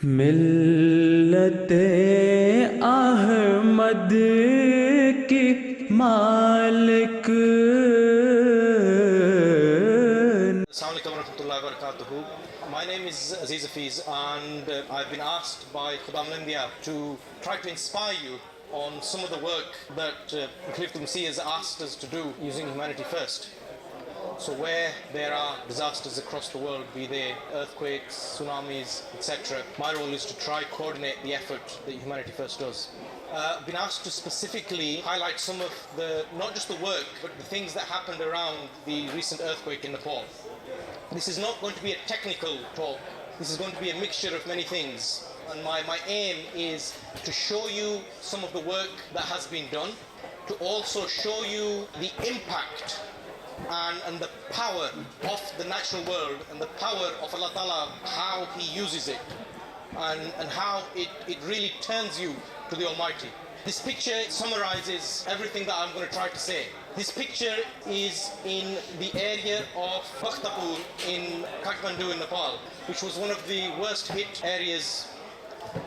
मिल्लते अहमद की मालिक। Assalamu alaikum warahmatullahi wabarakatuh. My name is Aziz Hafiz, and I've been asked by Khudam India to try to inspire you on some of the work that Khalifatul Masih has asked us to do using humanity first. So where there are disasters across the world, be they earthquakes, tsunamis, etc., my role is to try coordinate the effort that Humanity First does. I've been asked to specifically highlight some of the, not just the work, but the things that happened around the recent earthquake in Nepal. This is not going to be a technical talk. This is going to be a mixture of many things. And my aim is to show you some of the work that has been done, to also show you the impact and the power of the natural world and the power of Allah Ta'ala, how He uses it and how it really turns you to the Almighty. This picture summarizes everything that I'm going to try to say. This picture is in the area of Bhaktapur in Kathmandu in Nepal, which was one of the worst hit areas.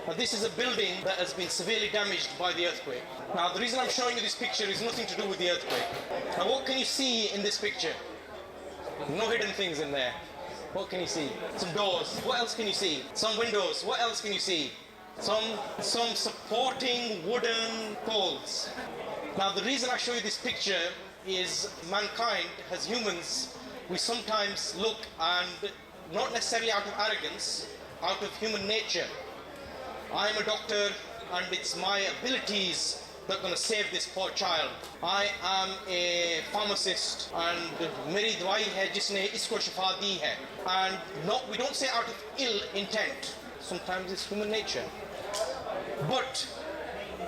Now, this is a building that has been severely damaged by the earthquake. Now, the reason I'm showing you this picture is nothing to do with the earthquake. Now, what can you see in this picture? No hidden things in there. What can you see? Some doors. What else can you see? Some windows. What else can you see? Some supporting wooden poles. Now, the reason I show you this picture is mankind, as humans, we sometimes look and not necessarily out of arrogance, out of human nature. I am a doctor and it's my abilities that are going to save this poor child. I am a pharmacist and meri dawai hai jisne isko shifa di hai. And we don't say out of ill intent. Sometimes it's human nature. But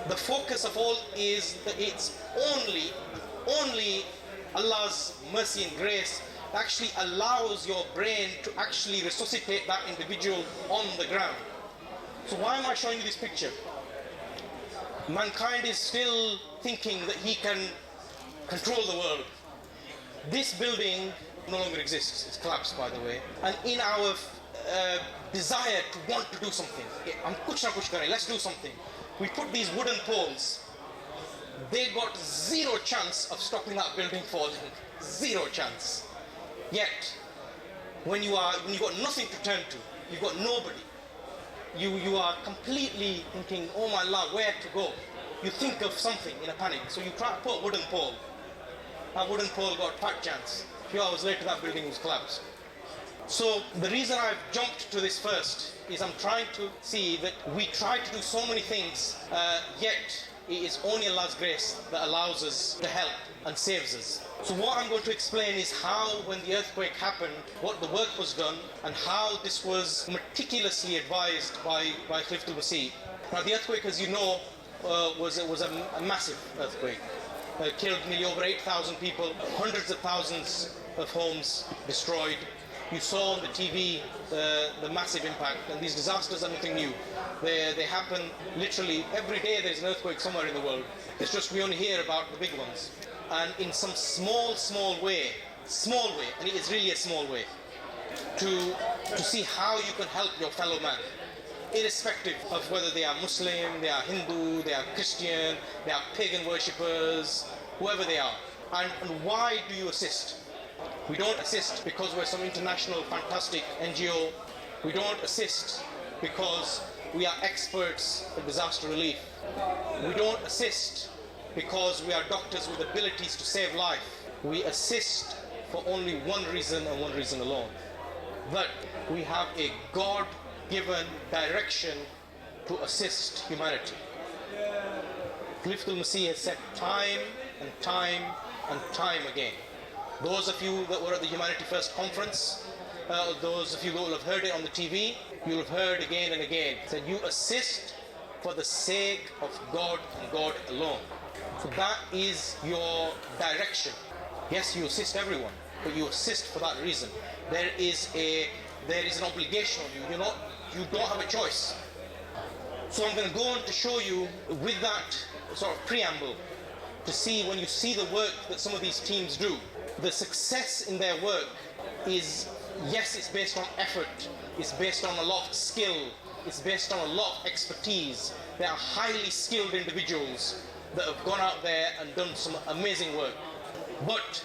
the focus of all is that it's only Allah's mercy and grace that actually allows your brain to actually resuscitate that individual on the ground. So why am I showing you this picture? Mankind is still thinking that he can control the world. This building no longer exists. It's collapsed, by the way. And in our desire to want to do something, let's do something. We put these wooden poles. They got zero chance of stopping that building falling. Zero chance. Yet, when you got nothing to turn to, you've got nobody. You are completely thinking, oh my Allah, where to go? You think of something in a panic, so you try to put a wooden pole. That wooden pole got fat chance. A few hours later, that building was collapsed. So the reason I've jumped to this first is I'm trying to see that we try to do so many things, yet it is only Allah's grace that allows us to help and saves us. So what I'm going to explain is how, when the earthquake happened, what the work was done, and how this was meticulously advised by Khalifatul Masih. Now, the earthquake, as you know, was a massive earthquake. It killed nearly over 8,000 people, hundreds of thousands of homes destroyed. You saw on the TV the massive impact, and these disasters are nothing new. They happen literally every day. There's an earthquake somewhere in the world. It's just we only hear about the big ones. And in some small way, and it is really a small way, to see how you can help your fellow man, irrespective of whether they are Muslim, they are Hindu, they are Christian, they are pagan worshippers, whoever they are. And why do you assist? We don't assist because we're some international fantastic NGO. We don't assist because we are experts in disaster relief. We don't assist because we are doctors with abilities to save life. We assist for only one reason and one reason alone. That we have a God-given direction to assist humanity. Khalifatul Masih has said time and time and time again. Those of you that were at the Humanity First conference, those of you who will have heard it on the TV, you'll have heard again and again, said you assist for the sake of God and God alone. So that is your direction. Yes, you assist everyone, but you assist for that reason. There is an obligation on you. You don't have a choice. So I'm going to go on to show you with that sort of preamble to see, when you see the work that some of these teams do, the success in their work is, yes, it's based on effort, it's based on a lot of skill, is based on a lot of expertise. They are highly skilled individuals that have gone out there and done some amazing work. But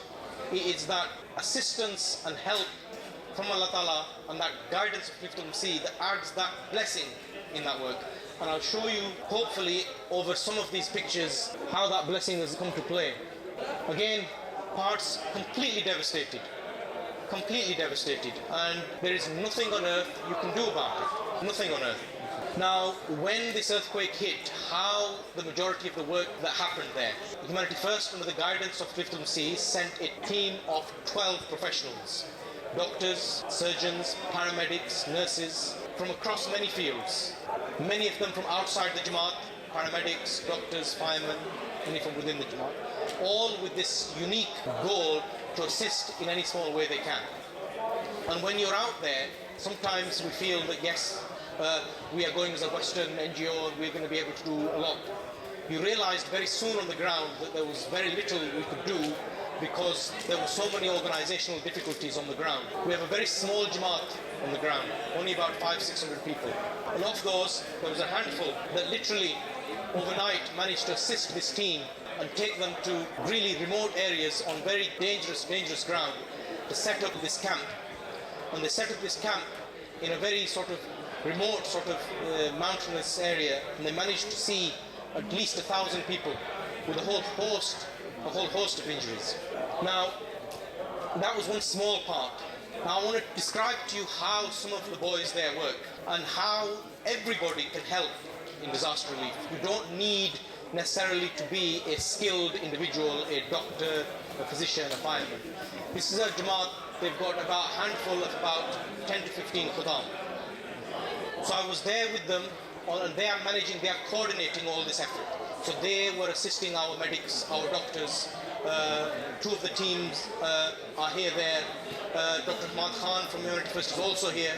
it is that assistance and help from Allah Ta'ala and that guidance of Fifth MC that adds that blessing in that work. And I'll show you, hopefully, over some of these pictures, how that blessing has come to play. Again, parts completely devastated. Completely devastated. And there is nothing on earth you can do about it. Nothing on earth. Now, when this earthquake hit, how the majority of the work that happened there, Humanity First, under the guidance of Fifth MC, sent a team of 12 professionals. Doctors, surgeons, paramedics, nurses, from across many fields. Many of them from outside the Jamaat, paramedics, doctors, firemen, many from within the Jamaat, all with this unique goal to assist in any small way they can. And when you're out there, sometimes we feel that yes, we are going as a Western NGO and we're going to be able to do a lot. You realized very soon on the ground that there was very little we could do because there were so many organizational difficulties on the ground. We have a very small Jamaat on the ground, only about 500-600 people. And of those, there was a handful that literally overnight managed to assist this team and take them to really remote areas on very dangerous ground to set up this camp. And they set up this camp in a very sort of remote mountainous area, and they managed to see at least 1,000 people with a whole host of injuries. Now, that was one small part. Now I want to describe to you how some of the boys there work and how everybody can help in disaster relief. You don't need necessarily to be a skilled individual, a doctor, a physician, a fireman. This is a Jamaat, they've got about a handful of about 10 to 15 Khudam. So I was there with them, and they are managing, they are coordinating all this effort. So they were assisting our medics, our doctors. Two of the teams are here there. Dr. Ahmad Khan from Humanity First is also here.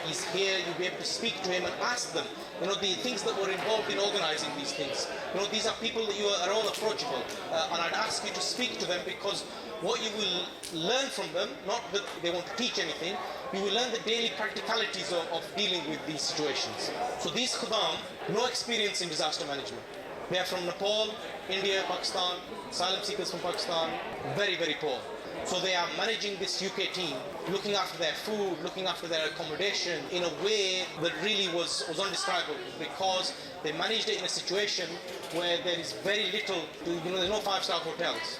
He's here, you'll be able to speak to him and ask them, the things that were involved in organizing these things. These are people that you are all approachable. And I'd ask you to speak to them because what you will learn from them, not that they want to teach anything, you will learn the daily practicalities of dealing with these situations. So these Khudam, no experience in disaster management. They are from Nepal, India, Pakistan, asylum seekers from Pakistan, very, very poor. So they are managing this UK team, looking after their food, looking after their accommodation in a way that really was undescribable because they managed it in a situation where there is very little, there's no five-star hotels.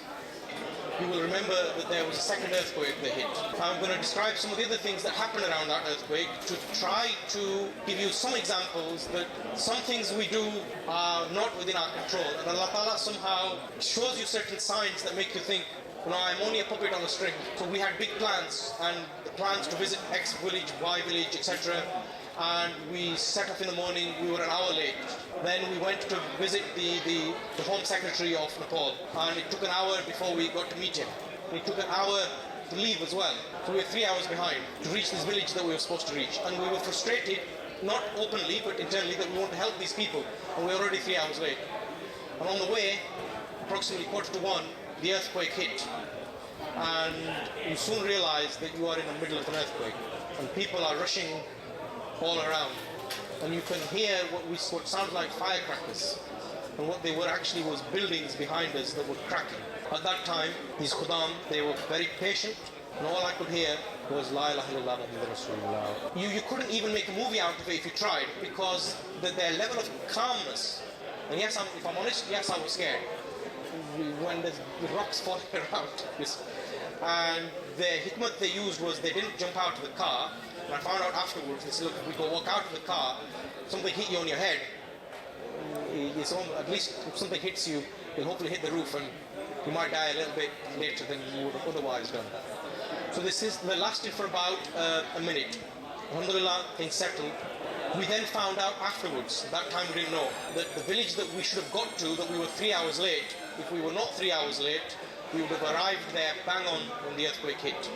You will remember that there was a second earthquake that hit. I'm going to describe some of the other things that happened around that earthquake to try to give you some examples that some things we do are not within our control. And Allah Ta'ala somehow shows you certain signs that make you think, I'm only a puppet on a string. So we had big plans, and the plans to visit X village, Y village, etc. And we set off in the morning, we were an hour late. Then we went to visit the Home Secretary of Nepal, and it took an hour before we got to meet him. It took an hour to leave as well. So we were 3 hours behind to reach this village that we were supposed to reach. And we were frustrated, not openly, but internally, that we want to help these people. And we were already 3 hours late. And on the way, approximately 1:45, the earthquake hit. And you soon realize that you are in the middle of an earthquake. And people are rushing all around. And you can hear what sounds like firecrackers. And what they were actually was buildings behind us that were cracking. At that time, these Khudam, they were very patient. And all I could hear was La ilaha illallah Muhammadur Rasulullah. You couldn't even make a movie out of it if you tried, because their level of calmness. And yes, if I'm honest, yes, I was scared. When the rocks falling around. And the hikmat they used was they didn't jump out of the car. And I found out afterwards, they said, look, if we go walk out of the car, something hit you on your head. At least if something hits you, it'll hopefully hit the roof and you might die a little bit later than you would have otherwise done. So they lasted for about a minute. Alhamdulillah, things settled. We then found out afterwards, that time we didn't know, that the village that we should have got to, that we were 3 hours late, if we were not 3 hours late, we would have arrived there bang on when the earthquake hit.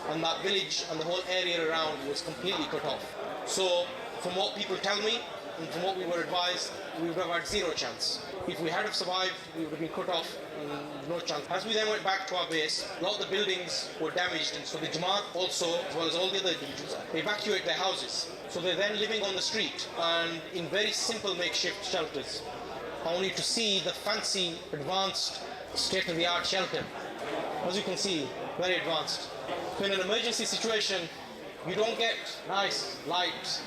And that village and the whole area around was completely cut off. So, from what people tell me, and from what we were advised, we would have had zero chance. If we had have survived, we would have been cut off and no chance. As we then went back to our base, a lot of the buildings were damaged, and so the Jamaat also, as well as all the other individuals, they evacuate their houses. So they're then living on the street and in very simple makeshift shelters, only to see the fancy, advanced, state-of-the-art shelter. As you can see, very advanced. So in an emergency situation, you don't get nice light,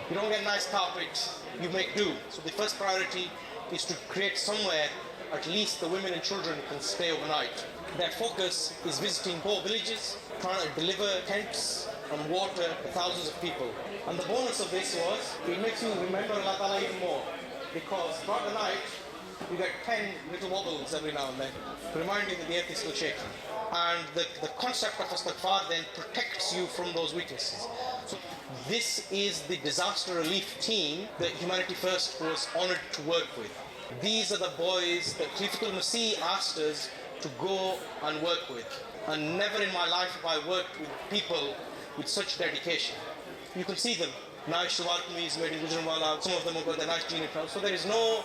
you don't get nice carpet, you make do. So the first priority is to create somewhere at least the women and children can stay overnight. Their focus is visiting poor villages, trying to deliver tents and water to thousands of people. And the bonus of this was, it makes you remember Allah Ta'ala even more, because throughout the night, you get 10 little wobbles every now and then, to remind you that the earth is still shaking. And the concept of istighfar then protects you from those weaknesses. So this is the disaster relief team that Humanity First was honored to work with. These are the boys that Khalifatul Masih asked us to go and work with. And never in my life have I worked with people with such dedication. You can see them. Nice Shalwar Kameez made in Gujranwala. Some of them have got their nice jean trousers. So there is no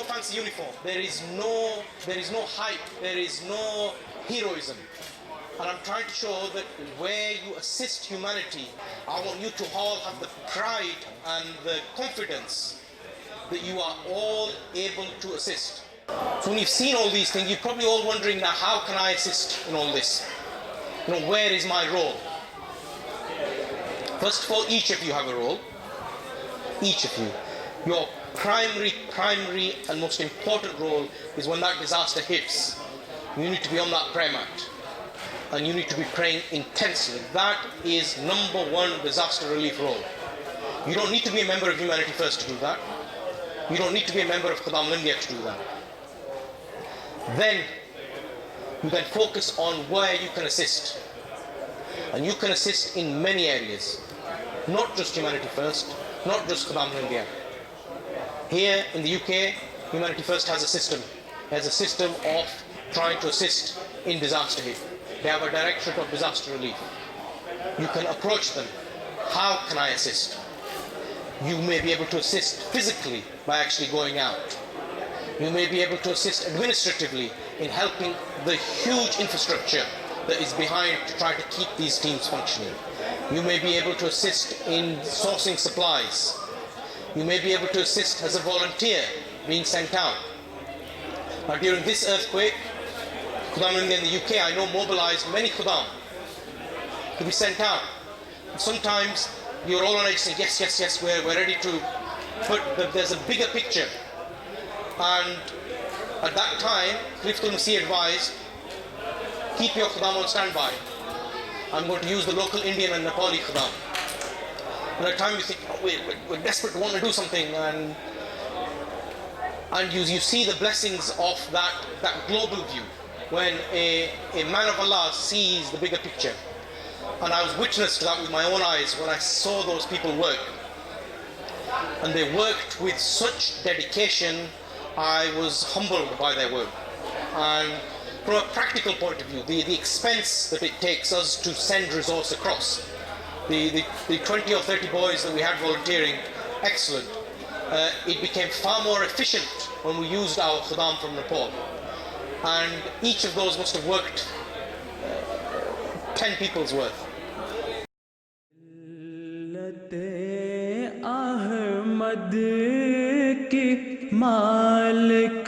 fancy uniform. There is no hype. There is no heroism. And I'm trying to show that where you assist humanity, I want you to all have the pride and the confidence that you are all able to assist. So when you've seen all these things, you're probably all wondering now, how can I assist in all this? Where is my role? First of all, each of you have a role. Each of you. Your primary and most important role is when that disaster hits. You need to be on that prayer mat. And you need to be praying intensely. That is number one disaster relief role. You don't need to be a member of Humanity First to do that. You don't need to be a member of Khudam India to do that. Then, you can focus on where you can assist. And you can assist in many areas. Not just Humanity First, not just Khudam India. Here in the UK, Humanity First has a system. It has a system of trying to assist in disaster relief. They have a directorate of disaster relief. You can approach them. How can I assist? You may be able to assist physically by actually going out. You may be able to assist administratively in helping the huge infrastructure that is behind to try to keep these teams functioning. You may be able to assist in sourcing supplies. You may be able to assist as a volunteer being sent out. Now during this earthquake, Khudam India in the UK, I know, mobilized many Khudam to be sent out. Sometimes you're all on edge saying, yes, we're ready to, but there's a bigger picture. And at that time, Khalifatul Masih advised, keep your Khudam on standby. I'm going to use the local Indian and Nepali Khudam. And at times you think, we're desperate to want to do something, and you see the blessings of that global view, when a man of Allah sees the bigger picture. And I was witness to that with my own eyes when I saw those people work. And they worked with such dedication, I was humbled by their work. And from a practical point of view, the expense that it takes us to send resource across, the 20 or 30 boys that we had volunteering, excellent. It became far more efficient when we used our Khudam from Nepal. And each of those must have worked 10 people's worth. Ahmad की मालिक